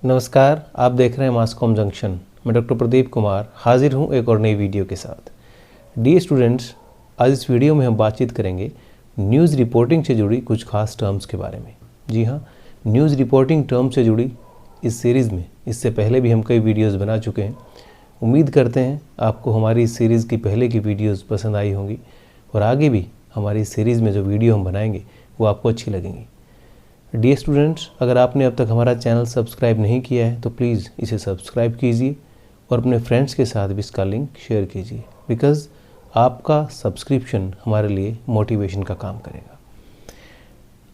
नमस्कार, आप देख रहे हैं मासकॉम जंक्शन। मैं डॉक्टर प्रदीप कुमार हाजिर हूं एक और नई वीडियो के साथ। डियर स्टूडेंट्स, आज इस वीडियो में हम बातचीत करेंगे न्यूज़ रिपोर्टिंग से जुड़ी कुछ खास टर्म्स के बारे में। जी हाँ, न्यूज़ रिपोर्टिंग टर्म से जुड़ी इस सीरीज़ में इससे पहले भी हम कई वीडियोज़ बना चुके हैं। उम्मीद करते हैं आपको हमारी इस सीरीज़ की पहले की वीडियोज़ पसंद आई होंगी और आगे भी हमारी इस सीरीज़ में जो वीडियो हम बनाएंगे वो आपको अच्छी लगेंगी। डियर स्टूडेंट्स, अगर आपने अब तक हमारा चैनल सब्सक्राइब नहीं किया है तो प्लीज़ इसे सब्सक्राइब कीजिए और अपने फ्रेंड्स के साथ भी इसका लिंक शेयर कीजिए, बिकॉज़ आपका सब्सक्रिप्शन हमारे लिए मोटिवेशन का काम करेगा।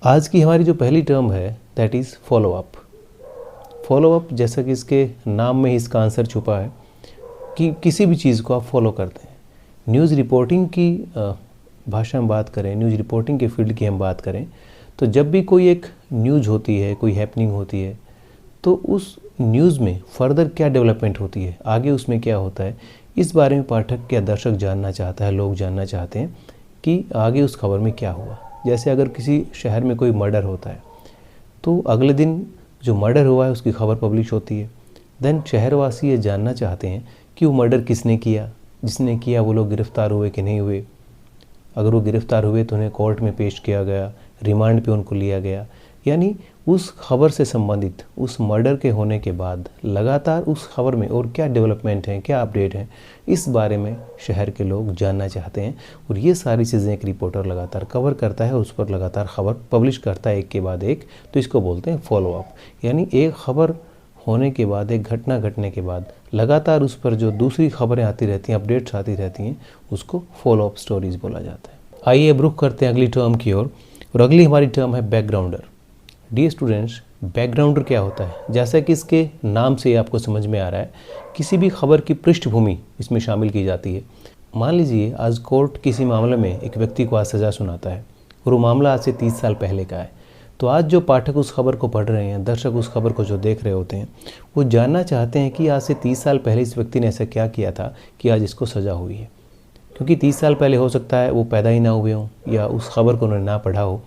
आज की हमारी जो पहली टर्म है that is follow up. Follow up, जैसा कि इसके नाम में ही इसका आंसर छुपा है कि किसी भी चीज़ को आप फॉलो करते हैं। न्यूज़ रिपोर्टिंग की भाषा में बात करें, न्यूज़ रिपोर्टिंग के फील्ड की हम बात करें तो जब भी कोई एक न्यूज़ होती है, कोई हैपनिंग होती है, तो उस न्यूज़ में फर्दर क्या डेवलपमेंट होती है, आगे उसमें क्या होता है, इस बारे में पाठक या दर्शक जानना चाहता है, लोग जानना चाहते हैं कि आगे उस खबर में क्या हुआ। जैसे अगर किसी शहर में कोई मर्डर होता है तो अगले दिन जो मर्डर हुआ है उसकी खबर पब्लिश होती है। देन शहरवासी ये जानना चाहते हैं कि वो मर्डर किसने किया, जिसने किया वो लोग गिरफ़्तार हुए कि नहीं हुए। अगर वो गिरफ़्तार हुए तो उन्हें कोर्ट में पेश किया गया, रिमांड पे उनको लिया गया। यानी उस खबर से संबंधित, उस मर्डर के होने के बाद लगातार उस खबर में और क्या डेवलपमेंट हैं, क्या अपडेट हैं, इस बारे में शहर के लोग जानना चाहते हैं। और ये सारी चीज़ें एक रिपोर्टर लगातार कवर करता है और उस पर लगातार खबर पब्लिश करता है एक के बाद एक। तो इसको बोलते हैं फॉलो अप। यानी एक खबर होने के बाद, एक घटना घटने के बाद लगातार उस पर जो दूसरी खबरें आती रहती हैं, अपडेट्स आती रहती हैं, उसको फॉलो अप स्टोरीज़ बोला जाता है। आइए अब रुख करते हैं अगली टर्म की ओर, और अगली हमारी टर्म है बैकग्राउंडर। डियर स्टूडेंट्स, बैकग्राउंडर क्या होता है? जैसा कि इसके नाम से आपको समझ में आ रहा है, किसी भी खबर की पृष्ठभूमि इसमें शामिल की जाती है। मान लीजिए आज कोर्ट किसी मामले में एक व्यक्ति को आज सज़ा सुनाता है और वो मामला आज से 30 साल पहले का है। तो आज जो पाठक उस खबर को पढ़ रहे हैं, दर्शक उस खबर को जो देख रहे होते हैं, वो जानना चाहते हैं कि आज से 30 साल पहले इस व्यक्ति ने ऐसा क्या किया था कि आज इसको सज़ा हुई है। क्योंकि 30 साल पहले हो सकता है वो पैदा ही ना हुए हों या उस खबर को उन्होंने ना पढ़ा हो।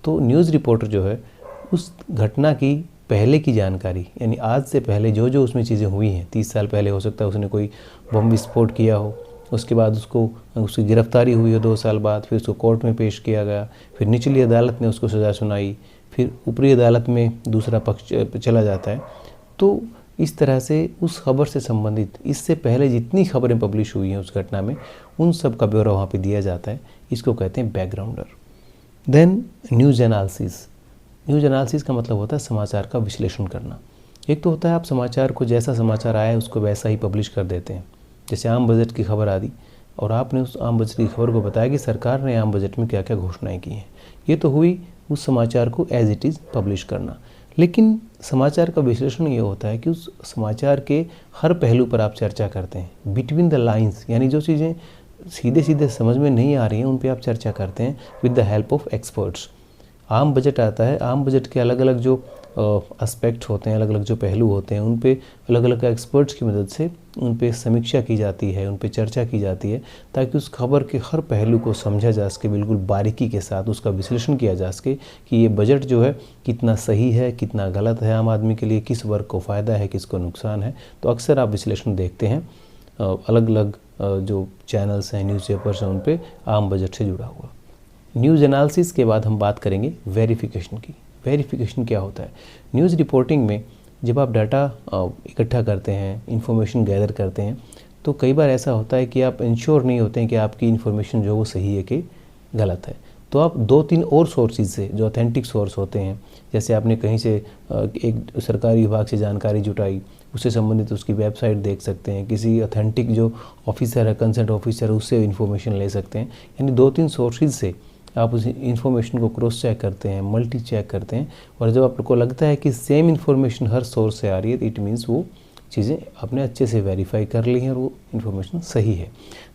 तो न्यूज़ रिपोर्टर जो है उस घटना की पहले की जानकारी, यानी आज से पहले जो जो उसमें चीज़ें हुई हैं, 30 साल पहले हो सकता है उसने कोई बम विस्फोट किया हो, उसके बाद उसकी गिरफ्तारी हुई हो 2 साल बाद, फिर उसको कोर्ट में पेश किया गया, फिर निचली अदालत ने उसको सज़ा सुनाई, फिर ऊपरी अदालत में दूसरा पक्ष चला जाता है। तो इस तरह से उस खबर से संबंधित इससे पहले जितनी खबरें पब्लिश हुई हैं उस घटना में, उन सब का ब्यौरा वहाँ पे दिया जाता है। इसको कहते हैं backgrounder. Then news analysis. News analysis का मतलब होता है समाचार का विश्लेषण करना। एक तो होता है आप समाचार को, जैसा समाचार आया है उसको वैसा ही पब्लिश कर देते हैं। जैसे आम बजट की खबर आ दी और आपने उस आम बजट की खबर को बताया कि सरकार ने आम बजट में क्या क्या घोषणाएँ की हैं। ये तो हुई उस समाचार को एज इट इज़ पब्लिश करना। लेकिन समाचार का विश्लेषण ये होता है कि उस समाचार के हर पहलू पर आप चर्चा करते हैं, बिटवीन द लाइंस, यानी जो चीज़ें सीधे सीधे समझ में नहीं आ रही हैं उन पे आप चर्चा करते हैं with the help of experts. आम बजट आता है, आम बजट के अलग अलग जो एस्पेक्ट होते हैं, अलग अलग जो पहलू होते हैं, उन पे अलग अलग एक्सपर्ट्स की मदद से उन पे समीक्षा की जाती है, उन पे चर्चा की जाती है, ताकि उस खबर के हर पहलू को समझा जा सके, बिल्कुल बारीकी के साथ उसका विश्लेषण किया जा सके कि ये बजट जो है कितना सही है, कितना गलत है, आम आदमी के लिए किस वर्ग को फ़ायदा है, किसको नुकसान है। तो अक्सर आप विश्लेषण देखते हैं अलग अलग जो चैनल्स हैं, न्यूज़पेपर्स हैं, उन पे आम बजट से जुड़ा हुआ। न्यूज़ एनालिसिस के बाद हम बात करेंगे वेरिफिकेशन की। वेरिफिकेशन क्या होता है? न्यूज़ रिपोर्टिंग में जब आप डाटा इकट्ठा करते हैं, इंफॉर्मेशन गैदर करते हैं, तो कई बार ऐसा होता है कि आप इंश्योर नहीं होते हैं कि आपकी इन्फॉर्मेशन जो वो सही है कि गलत है। तो आप 2-3 और सोर्सेज से, जो ऑथेंटिक सोर्स होते हैं, जैसे आपने कहीं से एक सरकारी विभाग से जानकारी जुटाई, उससे संबंधित उसकी वेबसाइट देख सकते हैं, किसी ऑथेंटिक जो ऑफिसर है, कंसर्न ऑफिसर, उससे इन्फॉर्मेशन ले सकते हैं। यानी 2-3 सोर्सेज से आप उस इन्फॉर्मेशन को क्रॉस चेक करते हैं, मल्टी चेक करते हैं, और जब आपको लगता है कि सेम इन्फॉर्मेशन हर सोर्स से आ रही है, इट मीन्स वो चीज़ें आपने अच्छे से वेरीफाई कर ली हैं और वो इन्फॉर्मेशन सही है।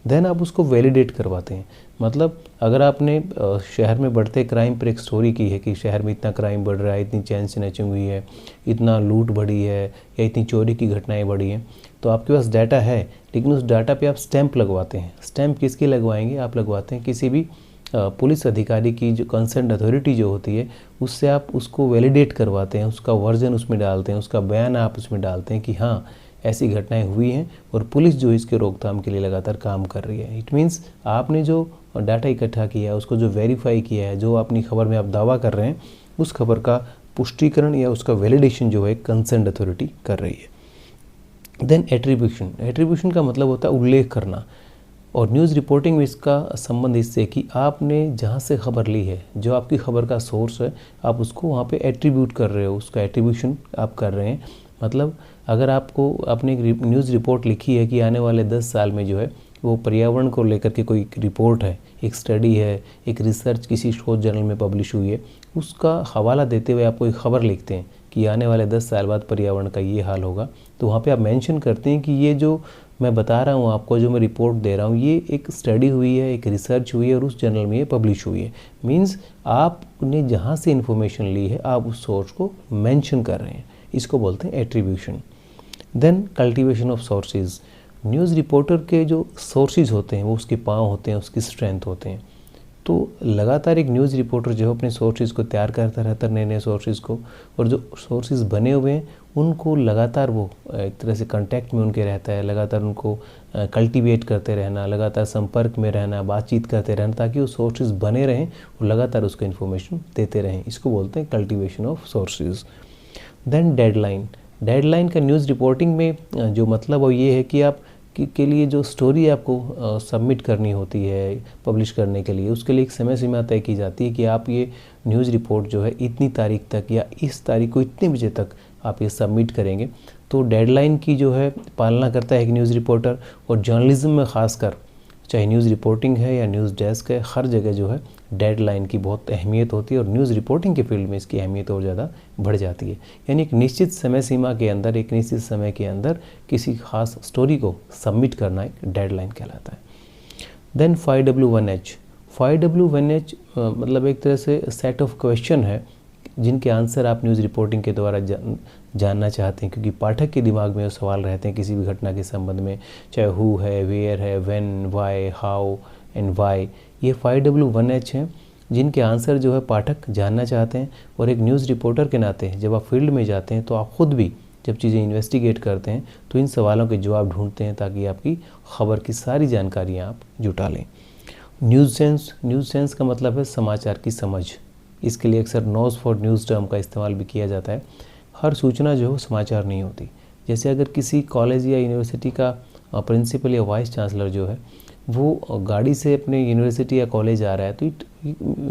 देन आप उसको वैलिडेट करवाते हैं। मतलब अगर आपने शहर में बढ़ते क्राइम पर एक स्टोरी की है कि शहर में इतना क्राइम बढ़ रहा है, इतनी चैन स्नैचिंग हुई है, इतना लूट बढ़ी है या इतनी चोरी की घटनाएं बढ़ी हैं, तो आपके पास डाटा है, लेकिन उस डाटा पे आप स्टैंप लगवाते हैं। स्टैंप किसकी लगवाएंगे? आप लगवाते हैं किसी भी पुलिस अधिकारी की जो कंसर्न अथॉरिटी जो होती है उससे आप उसको वैलिडेट करवाते हैं, उसका वर्जन उसमें डालते हैं, उसका बयान आप उसमें डालते हैं कि हाँ ऐसी घटनाएं हुई हैं और पुलिस जो इसके रोकथाम के लिए लगातार काम कर रही है। इट मीन्स आपने जो डाटा इकट्ठा किया है उसको जो वेरीफाई किया है, जो अपनी खबर में आप दावा कर रहे हैं, उस खबर का पुष्टिकरण या उसका वैलिडेशन जो है कंसर्न अथॉरिटी कर रही है। देन एट्रीब्यूशन, एट्रीब्यूशन का मतलब होता है उल्लेख करना, और न्यूज़ रिपोर्टिंग में इसका संबंध इससे कि आपने जहाँ से खबर ली है, जो आपकी खबर का सोर्स है, आप उसको वहाँ पे एट्रीब्यूट कर रहे हो, उसका एट्रीब्यूशन आप कर रहे हैं। मतलब अगर आपको आपने एक न्यूज़ रिपोर्ट लिखी है कि आने वाले 10 साल में जो है वो पर्यावरण को लेकर के कोई रिपोर्ट है, एक स्टडी है, एक रिसर्च किसी शोध जर्नल में पब्लिश हुई है, उसका हवाला देते हुए आप कोई खबर लिखते हैं कि आने वाले 10 साल बाद पर्यावरण का ये हाल होगा, तो वहाँ पे आप मेंशन करते हैं कि ये जो मैं बता रहा हूँ आपको, जो मैं रिपोर्ट दे रहा हूँ, ये एक स्टडी हुई है, एक रिसर्च हुई है और उस जर्नल में ये पब्लिश हुई है। मीन्स आपने जहाँ से इन्फॉर्मेशन ली है आप उस सोर्स को मेंशन कर रहे हैं, इसको बोलते हैं attribution. Then cultivation of sources, news reporter के जो सोर्सेज होते हैं वो उसके पाँव होते हैं, उसकी स्ट्रेंथ होते हैं। तो लगातार एक न्यूज़ रिपोर्टर जो है अपने सोर्सेज को तैयार करता रहता है, नए नए सोर्सेज को, और जो सोर्सेज बने हुए हैं उनको लगातार वो एक तरह से कांटेक्ट में उनके रहता है, लगातार उनको कल्टीवेट करते रहना, लगातार संपर्क में रहना, बातचीत करते रहना, ताकि वो सोर्सेज बने रहें और लगातार उसको इन्फॉर्मेशन देते रहें। इसको बोलते हैं cultivation of sources. Then deadline, deadline का न्यूज़ रिपोर्टिंग में जो मतलब वो ये है कि आप के लिए जो स्टोरी आपको सबमिट करनी होती है पब्लिश करने के लिए, उसके लिए एक समय सीमा तय की जाती है कि आप ये न्यूज़ रिपोर्ट जो है इतनी तारीख तक या इस तारीख को इतने बजे तक आप ये सबमिट करेंगे। तो डेडलाइन की जो है पालना करता है एक न्यूज़ रिपोर्टर, और जर्नलिज्म में ख़ासकर चाहे न्यूज़ रिपोर्टिंग है या न्यूज़ डेस्क है, हर जगह जो है डेडलाइन की बहुत अहमियत होती है, और न्यूज़ रिपोर्टिंग के फील्ड में इसकी अहमियत और ज़्यादा बढ़ जाती है। यानी एक निश्चित समय सीमा के अंदर, एक निश्चित समय के अंदर किसी खास स्टोरी को सबमिट करना एक डेडलाइन कहलाता है। देन 5W1H, 5W1H मतलब एक तरह से सेट ऑफ क्वेश्चन है जिनके आंसर आप न्यूज़ रिपोर्टिंग के द्वारा जानना चाहते हैं, क्योंकि पाठक के दिमाग में वो सवाल रहते हैं किसी भी घटना के संबंध में, चाहे हु है, वेयर है, when, why, how and why. ये 5W1H हैं जिनके आंसर जो है पाठक जानना चाहते हैं। और एक न्यूज़ रिपोर्टर के नाते जब आप फील्ड में जाते हैं तो आप ख़ुद भी जब चीज़ें इन्वेस्टिगेट करते हैं तो इन सवालों के जवाब ढूंढते हैं, ताकि आपकी खबर की सारी जानकारियाँ आप जुटा लें। न्यूज़ सेंस, न्यूज़ सेंस का मतलब है समाचार की समझ। इसके लिए अक्सर नोज फॉर न्यूज़ टर्म का इस्तेमाल भी किया जाता है। हर सूचना जो है समाचार नहीं होती। जैसे अगर किसी कॉलेज या यूनिवर्सिटी का प्रिंसिपल या वाइस चांसलर जो है वो गाड़ी से अपने यूनिवर्सिटी या कॉलेज आ रहा है, तो इट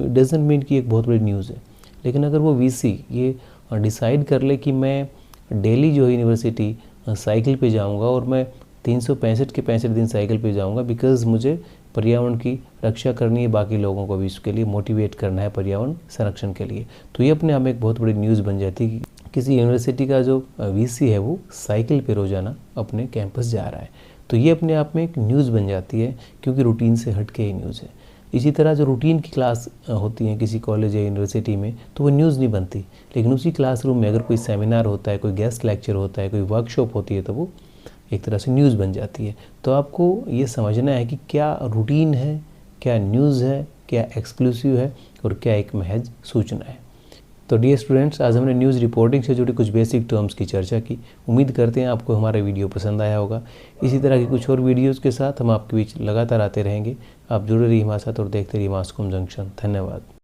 डजंट मीन कि एक बहुत बड़ी न्यूज़ है। लेकिन अगर वो वीसी ये डिसाइड कर ले कि मैं डेली जो है यूनिवर्सिटी साइकिल पे जाऊंगा और मैं 365 के 65 दिन साइकिल पे जाऊंगा, बिकॉज़ मुझे पर्यावरण की रक्षा करनी है, बाकी लोगों को भी इसके लिए मोटिवेट करना है पर्यावरण संरक्षण के लिए, तो ये अपने आप में एक बहुत बड़ी न्यूज़ बन जाती है कि किसी यूनिवर्सिटी का जो वीसी है वो साइकिल पे रोज़ाना अपने कैंपस जा रहा है। तो ये अपने आप में एक न्यूज़ बन जाती है, क्योंकि रूटीन से हट के ही न्यूज़ है। इसी तरह जो रूटीन की क्लास होती है किसी कॉलेज या यूनिवर्सिटी में, तो वो न्यूज़ नहीं बनती। लेकिन उसी क्लासरूम में अगर कोई सेमिनार होता है, कोई गेस्ट लेक्चर होता है, कोई वर्कशॉप होती है, तो वो एक तरह से न्यूज़ बन जाती है। तो आपको ये समझना है कि क्या रूटीन है, क्या न्यूज़ है, क्या एक्सक्लूसिव है और क्या एक महज सूचना है। तो डियर स्टूडेंट्स, आज हमने न्यूज़ रिपोर्टिंग से जुड़ी कुछ बेसिक टर्म्स की चर्चा की। उम्मीद करते हैं आपको हमारा वीडियो पसंद आया होगा। इसी तरह की कुछ और वीडियोज़ के साथ हम आपके बीच लगातार आते रहेंगे। आप जुड़े रहिए हमारे साथ और देखते रहिए मास कॉम जंक्शन। धन्यवाद।